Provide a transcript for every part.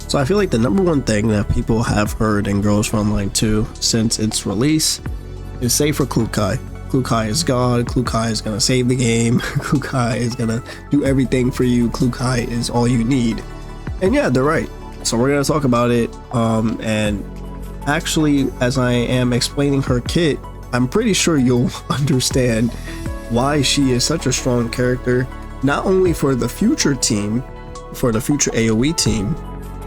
So I feel like the number one thing that people have heard in Girls Frontline 2 since its release is say for Klukai. Klukai is God, Klukai is gonna save the game, Klukai is gonna do everything for you, Klukai is all you need. And yeah, they're right. So we're gonna talk about it, and actually as I am explaining her kit, I'm pretty sure you'll understand why she is such a strong character, not only for the future team, for the future AoE team,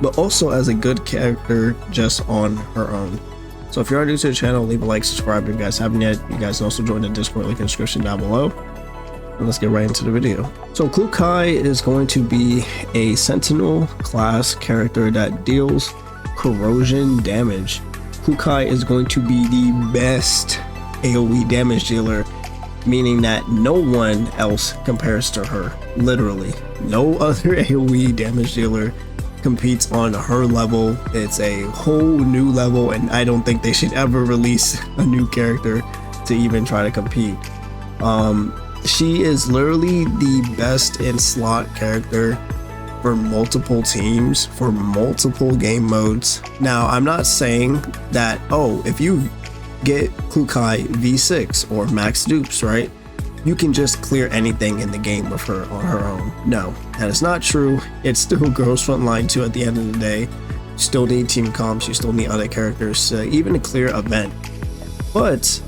but also as a good character just on her own. So if you're new to the channel, leave a like, subscribe if you guys haven't yet. You guys can also join the Discord link in the description down below. And let's get right into the video. So Klukai is going to be a Sentinel class character that deals corrosion damage. Klukai is going to be the best AoE damage dealer, meaning that no one else compares to her. Literally, no other AoE damage dealer competes on her level. It's a whole new level, and I don't think they should ever release a new character to even try to compete. She is literally the best in slot character for multiple teams, for multiple game modes. Now, I'm not saying that, oh, if you get Klukai V6 or max dupes, right, you can just clear anything in the game with her on her own. No, that is not true. It's still Girls Frontline 2 at the end of the day. You still need team comps, you still need other characters to even clear a event. But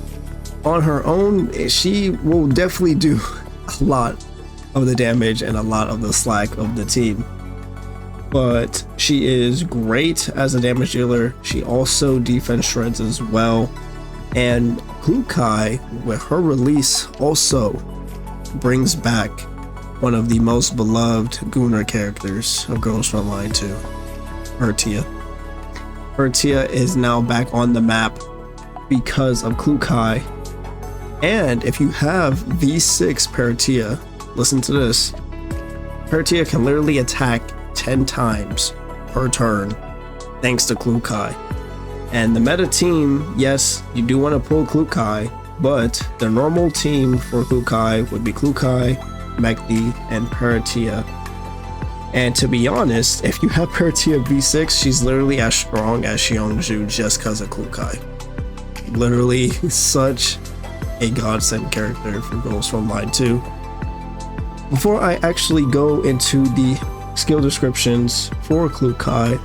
on her own, she will definitely do a lot of the damage and a lot of the slack of the team. But she is great as a damage dealer. She also defense shreds as well. And Klukai, with her release, also brings back one of the most beloved Gunner characters of Girls Frontline 2, Peritya. Peritya is now back on the map because of Klukai. And if you have V6 Peritya, listen to this, Peritya can literally attack 10 times per turn thanks to Klukai. And the meta team, yes, you do want to pull Klukai, but the normal team for Klukai would be Klukai, Mekdi, and Peritya. And to be honest, if you have Peritya V6, she's literally as strong as Xiongju just because of Klukai. Literally such a godsend character for Girls Frontline 2. Before I actually go into the skill descriptions for Klukai,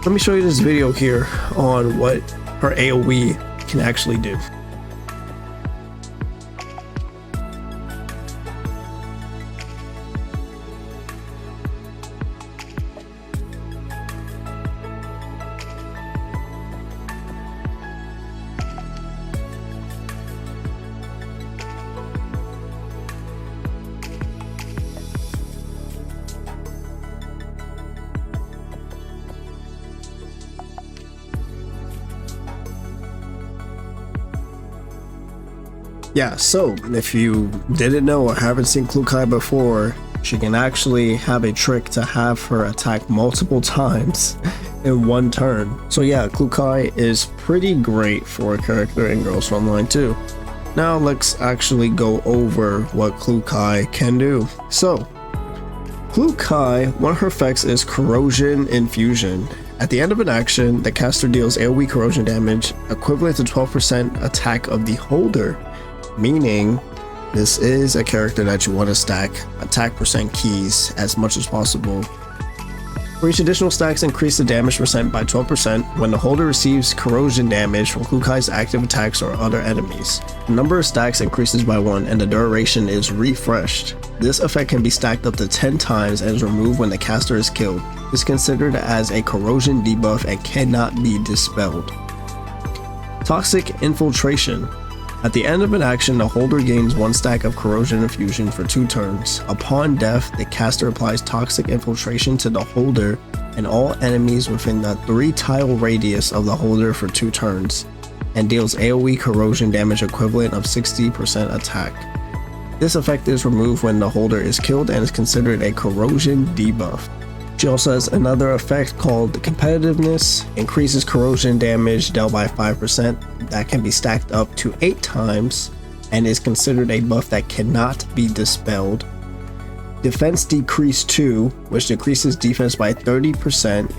let me show you this video here on what her AoE can actually do. Yeah, so if you didn't know or haven't seen Klukai before, she can actually have a trick to have her attack multiple times in one turn. So yeah, Klukai is pretty great for a character in Girls Frontline 2. Now let's actually go over what Klukai can do. So, Klukai, one of her effects is Corrosion Infusion. At the end of an action, the caster deals AoE corrosion damage equivalent to 12% attack of the holder. Meaning, this is a character that you want to stack attack percent keys as much as possible. For each additional stacks, increase the damage percent by 12% when the holder receives corrosion damage from Klukai's active attacks or other enemies. The number of stacks increases by 1 and the duration is refreshed. This effect can be stacked up to 10 times and is removed when the caster is killed. It's considered as a corrosion debuff and cannot be dispelled. Toxic Infiltration. At the end of an action, the holder gains 1 stack of Corrosion Infusion for 2 turns. Upon death, the caster applies Toxic Infiltration to the holder and all enemies within the 3-tile radius of the holder for 2 turns, and deals AoE corrosion damage equivalent of 60% attack. This effect is removed when the holder is killed and is considered a corrosion debuff. She also has another effect called Competitiveness, increases corrosion damage dealt by 5% that can be stacked up to 8 times and is considered a buff that cannot be dispelled. Defense Decrease 2, which decreases defense by 30%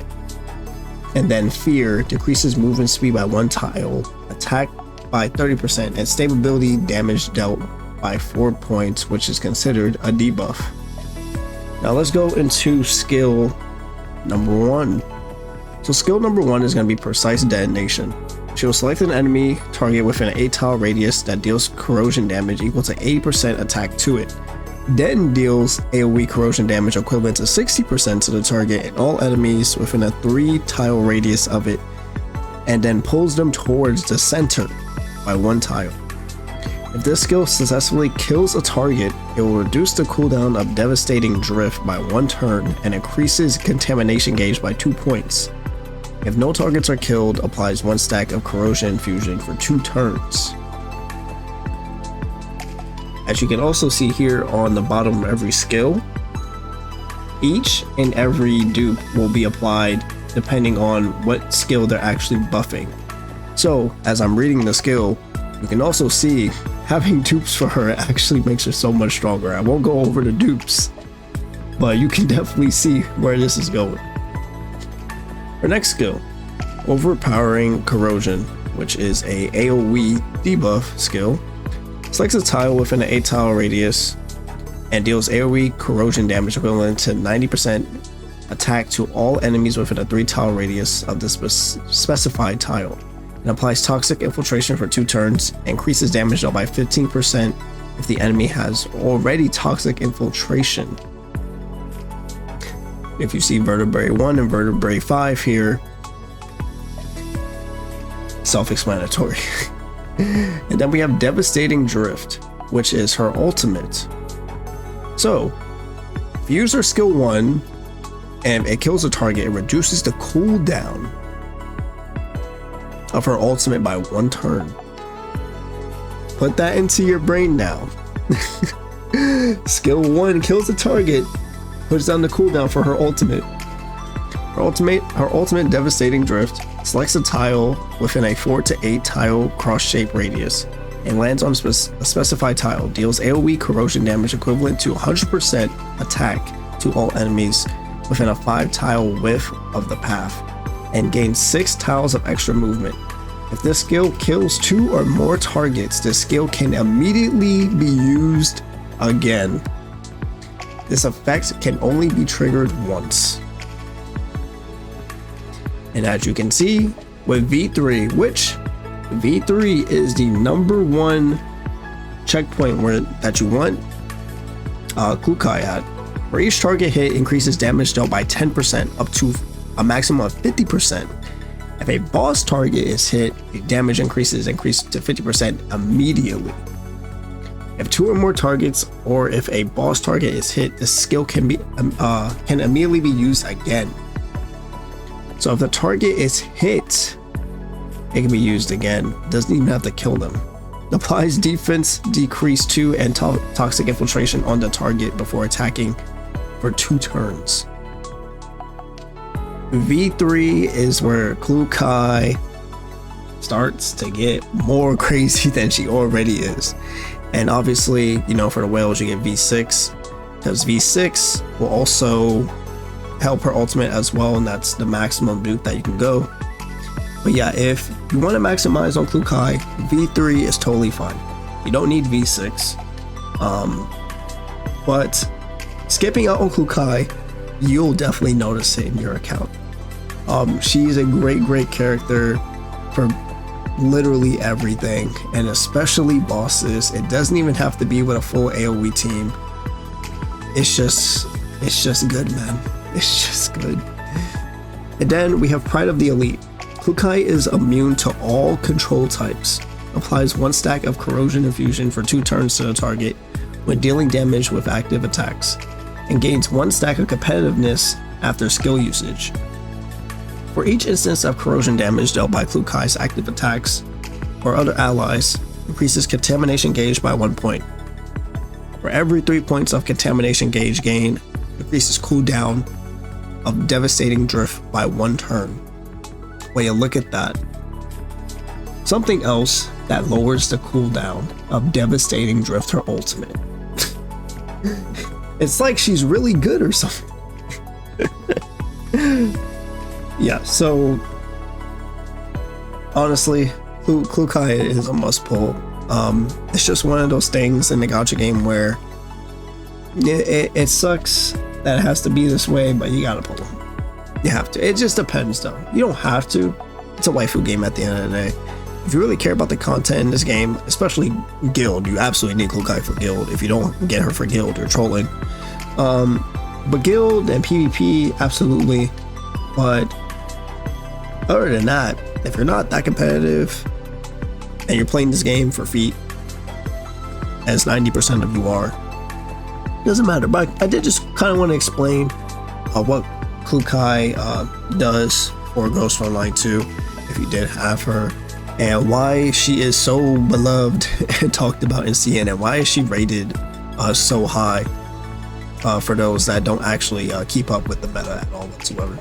And then Fear decreases movement speed by 1 tile, attack by 30%, and stability damage dealt by 4 points, which is considered a debuff. Now let's go into skill number 1. So skill number 1 is going to be Precise Detonation. She will select an enemy target within an 8 tile radius that deals corrosion damage equal to 80% attack to it. Then deals AoE corrosion damage equivalent to 60% to the target and all enemies within a 3 tile radius of it, and then pulls them towards the center by 1 tile. If this skill successfully kills a target, it will reduce the cooldown of Devastating Drift by 1 turn and increases contamination gauge by 2 points. If no targets are killed, applies 1 stack of Corrosion Infusion for 2 turns. As you can also see here on the bottom of every skill, each and every dupe will be applied depending on what skill they're actually buffing. So as I'm reading the skill, you can also see having dupes for her actually makes her so much stronger. I won't go over the dupes, but you can definitely see where this is going. Our next skill, Overpowering Corrosion, which is a AoE debuff skill. Selects a tile within an 8 tile radius and deals AoE corrosion damage equivalent to 90% attack to all enemies within a 3 tile radius of the specified tile, and applies Toxic Infiltration for 2 turns, increases damage dealt by 15% if the enemy has already Toxic Infiltration. If you see Vertebrae 1 and Vertebrae 5 here, self-explanatory. And then we have Devastating Drift, which is her ultimate. So, if you use her skill 1 and it kills a target, it reduces the cooldown of her ultimate by 1 turn. Put that into your brain now. Skill 1 kills a target, puts down the cooldown for her ultimate. Her ultimate Devastating Drift selects a tile within a 4 to 8 tile cross-shape radius and lands on a specified tile, deals AoE corrosion damage equivalent to 100% attack to all enemies within a 5 tile width of the path, and gains 6 tiles of extra movement. If this skill kills 2 or more targets, this skill can immediately be used again. This effect can only be triggered once. And as you can see with V3, which V3 is the #1 checkpoint that you want Klukai at, where each target hit increases damage dealt by 10% up to a maximum of 50%. If a boss target is hit, the damage increases to 50% immediately. If 2 or more targets, or if a boss target is hit, the skill can immediately be used again. So if the target is hit, it can be used again. Doesn't even have to kill them. Applies defense decrease 2 and toxic infiltration on the target before attacking for 2 turns. V3 is where Klukai starts to get more crazy than she already is. And obviously, you know, for the whales you get V6, because V6 will also help her ultimate as well, and that's the maximum dupe that you can go. But yeah, if you want to maximize on Klukai, V3 is totally fine. You don't need V6. But skipping out on Klukai, you'll definitely notice it in your account. She's a great character for literally everything, and especially bosses. It doesn't even have to be with a full AoE team. It's just good, man. It's just good. And then we have Pride of the Elite. Klukai is immune to all control types. Applies 1 stack of Corrosion Infusion for 2 turns to the target when dealing damage with active attacks, and gains 1 stack of Competitiveness after skill usage. For each instance of corrosion damage dealt by Klukai's active attacks or other allies, increases contamination gauge by 1 point. For every 3 points of contamination gauge gain, increases cooldown of Devastating Drift by 1 turn. When you look at that, something else that lowers the cooldown of Devastating Drift, her ultimate. It's like she's really good or something. yeah, so honestly, Klukai is a must pull. It's just one of those things in the gacha game where it sucks that it has to be this way, but you gotta pull them. You have to. It just depends though. You don't have to. It's a waifu game at the end of the day. If you really care about the content in this game, especially guild, you absolutely need Klukai for guild. If you don't get her for guild, you're trolling. But guild and PvP, absolutely. But other than that, if you're not that competitive and you're playing this game for feet, as 90% of you are, doesn't matter. But I did just kind of want to explain what Klukai does for Ghost Frontline 2, if you did have her, and why she is so beloved and talked about in CN, and why is she rated so high for those that don't actually keep up with the meta at all whatsoever.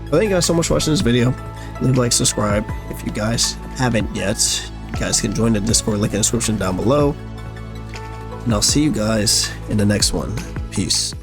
But thank you guys so much for watching this video. Leave a like, subscribe if you guys haven't yet. You guys can join the Discord link in the description down below. And I'll see you guys in the next one. Peace.